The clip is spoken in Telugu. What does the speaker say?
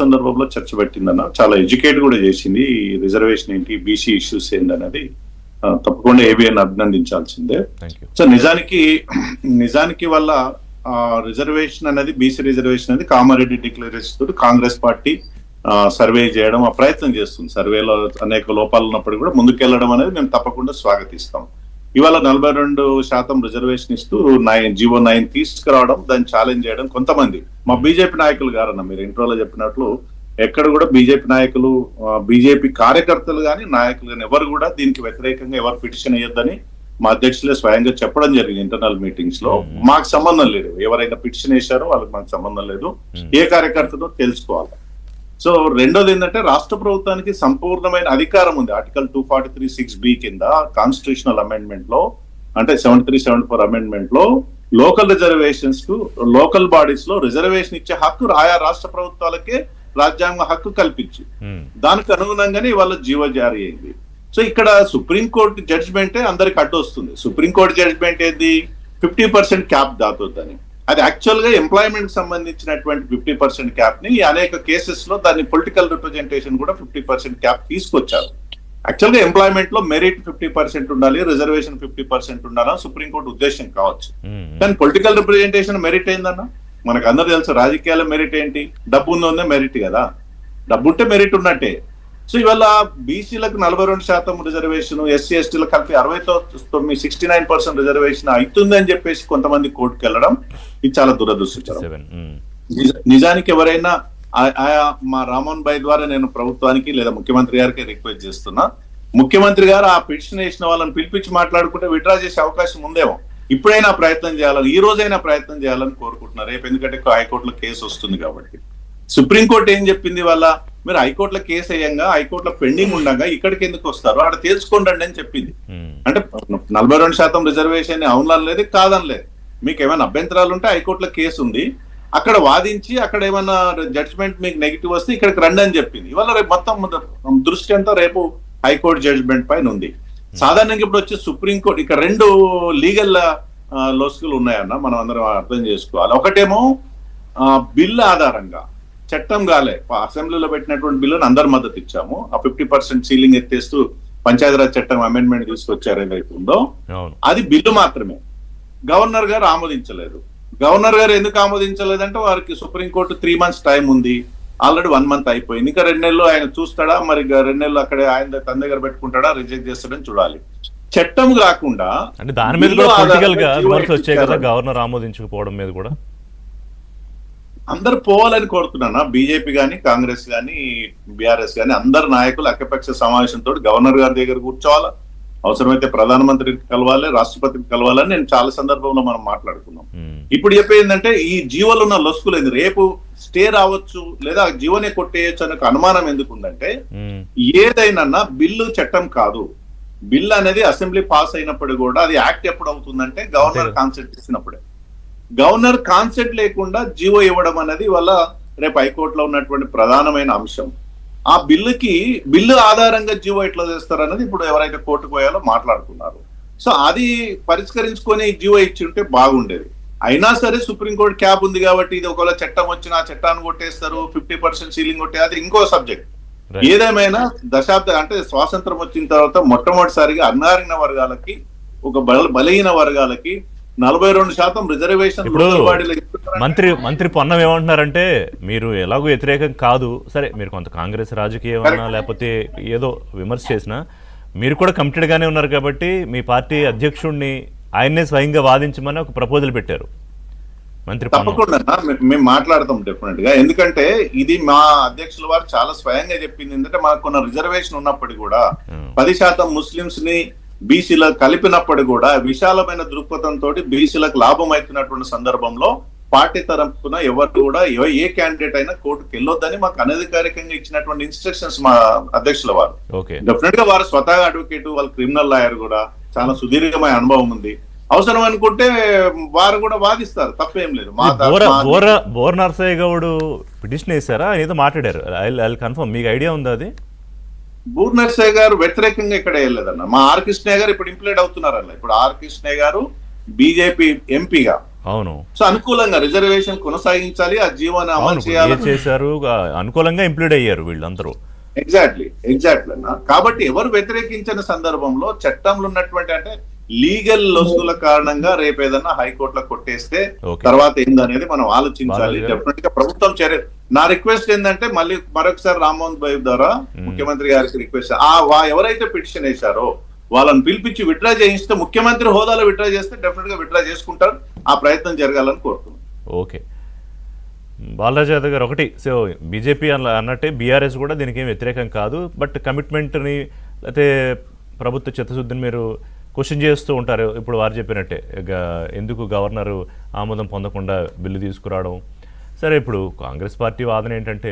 సందర్భంలో చర్చ పెట్టిందన్న, చాలా ఎడ్యుకేట్ కూడా చేసింది. రిజర్వేషన్ ఏంటి, బీసీ ఇష్యూస్ ఏంటనేది తప్పకుండా ఏబిఎన్ అభినందించాల్సిందే. సో నిజానికి వల్ల రిజర్వేషన్ అనేది, బీసీ రిజర్వేషన్ అనేది కామారెడ్డి డిక్లరేషన్ తోటి కాంగ్రెస్ పార్టీ సర్వే చేయడం ఆ ప్రయత్నం చేస్తుంది. సర్వేలో అనేక లోపాలు ఉన్నప్పుడు కూడా ముందుకెళ్లడం అనేది మేము తప్పకుండా స్వాగతిస్తాం. ఇవాళ 42% రిజర్వేషన్ ఇస్తూ జీవో 9 తీసుకురావడం, దాన్ని ఛాలెంజ్ చేయడం కొంతమంది మా బీజేపీ నాయకులు గారన్న, మీరు ఇంట్రోలో చెప్పినట్లు ఎక్కడ కూడా బీజేపీ నాయకులు, బీజేపీ కార్యకర్తలు కానీ నాయకులు కానీ ఎవరు కూడా దీనికి వ్యతిరేకంగా ఎవరు పిటిషన్ వేయొద్దని మా అధ్యక్షులే స్వయంగా చెప్పడం జరిగింది ఇంటర్నల్ మీటింగ్స్ లో. మాకు సంబంధం లేదు, ఎవరైనా పిటిషన్ వేశారో వాళ్ళకి మాకు సంబంధం లేదు, ఏ కార్యకర్తతో తెలుసుకోవాలి. సో రెండోది ఏంటంటే, రాష్ట్ర ప్రభుత్వానికి సంపూర్ణమైన అధికారం ఉంది ఆర్టికల్ 243(6)B కింద కాన్స్టిట్యూషనల్ అమెండ్మెంట్ లో, అంటే 73-74 అమెండ్మెంట్ లో లోకల్ రిజర్వేషన్స్ కు, లోకల్ బాడీస్ లో రిజర్వేషన్ ఇచ్చే హక్కు ఆయా రాష్ట్ర ప్రభుత్వాలకే రాజ్యాంగ హక్కు కల్పించి, దానికి అనుగుణంగానే ఇవాళ జీవో జారీ అయింది. సో ఇక్కడ సుప్రీంకోర్టు జడ్జిమెంటే అందరికి అడ్డు వస్తుంది. సుప్రీంకోర్టు జడ్జిమెంట్ ఏంది, 50% క్యాప్ దాటొద్దని. అది యాక్చువల్ గా ఎంప్లాయ్మెంట్ కి సంబంధించినటువంటి 50% క్యాప్ ని అనేక కేసెస్ లో దాన్ని పొలిటికల్ రిప్రజెంటేషన్ కూడా 50% క్యాప్ తీసుకొచ్చారు. యాక్చువల్ గా ఎంప్లాయ్మెంట్ లో మెరిట్ 50% ఉండాలి, రిజర్వేషన్ 50% ఉండాలని సుప్రీంకోర్టు ఉద్దేశం కావచ్చు. కానీ పొలిటికల్ రిప్రజెంటేషన్ మెరిట్ ఏందన్న, మనకు అందరూ తెలుసు. రాజకీయాల మెరిట్ ఏంటి, డబ్బు ఉందే మెరిట్ కదా, డబ్బు ఉంటే మెరిట్ ఉన్నట్టే. సో ఇవాళ బీసీలకు 42% రిజర్వేషన్, ఎస్సీ ఎస్టీలకు కలిపి 69% రిజర్వేషన్ అవుతుందని చెప్పేసి కొంతమంది కోర్టుకు వెళ్ళడం, ఇది చాలా దురదృష్టకరం. నిజానికి ఎవరైనా మా రామోహన్ భాయ్ ద్వారా నేను ప్రభుత్వానికి లేదా ముఖ్యమంత్రి గారికి రిక్వెస్ట్ చేస్తున్నా, ముఖ్యమంత్రి గారు ఆ పిటిషన్ వేసిన వాళ్ళని పిలిపించి మాట్లాడుకుంటే విత్డ్రా చేసే అవకాశం ఉందేమో. ఇప్పుడైనా ప్రయత్నం చేయాలని, ఈ రోజైనా ప్రయత్నం చేయాలని కోరుకుంటున్నారు. రేపు ఎందుకంటే హైకోర్టులో కేసు వస్తుంది కాబట్టి. సుప్రీంకోర్టు ఏం చెప్పింది, వాళ్ళ మీరు హైకోర్టులో కేసు వేయంగా, హైకోర్టులో పెండింగ్ ఉండగా ఇక్కడికి ఎందుకు వస్తారు, అక్కడ తేల్చుకోండి అని చెప్పింది. అంటే 42% రిజర్వేషన్ అవునలేదు కాదనలేదు, మీకు ఏమైనా అభ్యంతరాలు ఉంటే హైకోర్టులో కేసు ఉంది, అక్కడ వాదించి అక్కడ ఏమైనా జడ్జిమెంట్ మీకు నెగిటివ్ వస్తే ఇక్కడికి రండి అని చెప్పింది. ఇవాళ రేపు మొత్తం దృష్టి అంతా రేపు హైకోర్టు జడ్జిమెంట్ పైన ఉంది. సాధారణంగా ఇప్పుడు వచ్చి సుప్రీంకోర్టు, ఇక్కడ 2 లీగల్ లోసులు ఉన్నాయన్న, మనం అందరం అర్థం చేసుకోవాలి. ఒకటేమో బిల్లు ఆధారంగా, చట్టం కాలే, అసెంబ్లీలో పెట్టినటువంటి బిల్లును అందరు మద్దతు ఇచ్చాము. ఆ 50% సీలింగ్ ఎత్తేస్తూ పంచాయతీరాజ్ చట్టం అమెండ్మెంట్ తీసుకొచ్చారు ఏదైతే ఉందో, అది బిల్లు మాత్రమే. గవర్నర్ గారు ఆమోదించలేదు. గవర్నర్ గారు ఎందుకు ఆమోదించలేదంటే, వారికి సుప్రీంకోర్టు 3 months టైం ఉంది, ఆల్రెడీ 1 month అయిపోయింది. ఇంకా 2 నెలలు ఆయన చూస్తాడా, మరి 2 నెలలు అక్కడే ఆయన తన దగ్గర పెట్టుకుంటాడా, రిజెక్ట్ చేస్తాడని చూడాలి. చట్టం కాకుండా అంటే దాని మీద కూడా పొలిటికల్ గా విమర్శలు వచ్చాయి కదా, గవర్నర్ ఆమోదించకపోవడం మీద కూడా అందరు పోవాలని కోరుతున్నాను. బీజేపీ కానీ, కాంగ్రెస్ కానీ, బీఆర్ఎస్ కానీ అందరు నాయకులు అఖిలపక్ష సమావేశంతో గవర్నర్ గారి దగ్గర కూర్చోవాలా, అవసరమైతే ప్రధానమంత్రికి కలవాలి, రాష్ట్రపతికి కలవాలని నేను చాలా సందర్భంలో మనం మాట్లాడుకున్నాం. ఇప్పుడు చెప్పేందంటే, ఈ జీవోలు ఉన్న లొసుకులేదు, రేపు స్టే రావచ్చు లేదా జీవోనే కొట్టేయచ్చు అనే అనుమానం ఎందుకుందంటే, ఏదైనా బిల్లు చట్టం కాదు. బిల్ అనేది అసెంబ్లీ పాస్ అయినప్పుడు కూడా అది యాక్ట్ ఎప్పుడు అవుతుందంటే గవర్నర్ కాన్సెప్ట్ ఇచ్చినప్పుడే. గవర్నర్ కాన్సెప్ట్ లేకుండా జీవో ఇవ్వడం అనేది వల్ల రేపు హైకోర్టులో ఉన్నటువంటి ప్రధానమైన అంశం. ఆ బిల్లు ఆధారంగా జీవో ఎట్లా చేస్తారన్నది ఇప్పుడు ఎవరైతే కోర్టుకు పోయాలో మాట్లాడుకున్నారు. సో అది పరిష్కరించుకొని జీవో ఇచ్చి ఉంటే బాగుండేది. అయినా సరే సుప్రీంకోర్టు క్యాబ్ ఉంది కాబట్టి, ఇది ఒకవేళ చట్టం వచ్చిన ఆ చట్టాన్ని కొట్టేస్తారు, 50% సీలింగ్ కొట్టే, అది ఇంకో సబ్జెక్ట్. ఏదేమైనా అంటే స్వాతంత్రం వచ్చిన తర్వాత మొట్టమొదటిసారిగా అణగారిన వర్గాలకి, ఒక బలహీన వర్గాలకి 42% రిజర్వేషన్. మంత్రి పొన్నం ఏమంటున్నారంటే, మీరు ఎలాగో వ్యతిరేకం కాదు, సరే మీరు కొంత కాంగ్రెస్ రాజకీయం అన్నా లేకపోతే ఏదో విమర్శ చేసినా మీరు కూడా కమిటెడ్ గానే ఉన్నారు కాబట్టి మీ పార్టీ అధ్యక్షుడిని ఆయన్నే స్వయంగా వాదించమని ఒక ప్రపోజల్ పెట్టారు మంత్రి. తప్పకుండా మేము మాట్లాడతాం డెఫినెట్ గా, ఎందుకంటే ఇది మా అధ్యక్షుల వారు చాలా స్వయంగా చెప్పింది. ఎందుకంటే మనకు కొన్ని రిజర్వేషన్ ఉన్నప్పటికీ కూడా 10% ముస్లింస్ ని బీసీలకు కలిపినప్పుడు కూడా విశాలమైన దృక్పథంతో బీసీలకు లాభం అవుతున్నటువంటి సందర్భంలో పార్టీ తరపున ఎవరు కూడా ఏ క్యాండిడేట్ అయినా కోర్టుకు వెళ్ళొద్దని మాకు అనధికారికంగా ఇచ్చినటువంటి ఇన్స్ట్రక్షన్స్ మా అధ్యక్షుల వారు. డెఫినెట్ గా వారు స్వతహా అడ్వకేట్, వాళ్ళు క్రిమినల్ లాయర్ కూడా, చాలా సుదీర్ఘమైన అనుభవం ఉంది. అవసరం అనుకుంటే వారు కూడా వాదిస్తారు, తప్పేం లేదు. బోర్ నరసయ్య గౌడ్ పిటిషన్ వేసారా, ఏదో మాట్లాడారు, కన్ఫర్మ్ మీకు ఐడియా ఉందా అది? బూర్ నరసయ్య గారు వ్యతిరేకంగా ఇక్కడ వెళ్ళలేదన్న. మా ఆర్ కృష్ణయ్య గారు ఇప్పుడు ఇంప్లీడ్ అవుతున్నారన్న. ఇప్పుడు ఆర్ కృష్ణయ్య గారు బీజేపీ ఎంపీగా అవును సో అనుకూలంగా రిజర్వేషన్ కొనసాగించాలి, ఆ జీవోని అమలు అవును చేయాలి. ఏ చేశారు అనుకూలంగా ఇంప్లీడ్ అయ్యారు వీళ్ళందరూ. ఎగ్జాక్ట్లీ అన్న. కాబట్టి ఎవరు వ్యతిరేకించిన సందర్భంలో చట్టంలో ఉన్నటువంటి అంటే లీగల్ లొసుగుల కారణంగా రేపు ఏదన్నా హైకోర్టులో కొట్టేస్తే Okay. తర్వాత ఏందనేది మనం ఆలోచించాలి. బాలాజీ గారు. డెఫినెట్ గా ప్రభుత్వం చర్య. నా రిక్వెస్ట్ ఏంటంటే మళ్ళీ మరొకసారి రామ్మోహన్ భాయ్ ద్వారా ముఖ్యమంత్రి గారికి రిక్వెస్ట్, ఎవరైతే పిటిషన్ వేశారో వాళ్ళని పిలిపించి విత్డ్రా చేయిస్తే, ముఖ్యమంత్రి హోదాలో విత్డ్రా చేస్తే డెఫినెట్ గా విత్డ్రా చేసుకుంటారు. ఆ ప్రయత్నం జరగాలని కోరుతున్నాను. ఓకే బాలరాజు యాదవ్ గారు, ఒకటి సో బీజేపీ అన్నట్టే బీఆర్ఎస్ కూడా దీనికి ఏం వ్యతిరేకం కాదు, బట్ కమిట్మెంట్ని అయితే ప్రభుత్వ చిత్తశుద్ధిని మీరు క్వశ్చన్ చేస్తూ ఉంటారు. ఇప్పుడు వారు చెప్పినట్టే ఎందుకు గవర్నరు ఆమోదం పొందకుండా బిల్లు తీసుకురావడం. సరే, ఇప్పుడు కాంగ్రెస్ పార్టీ వాదన ఏంటంటే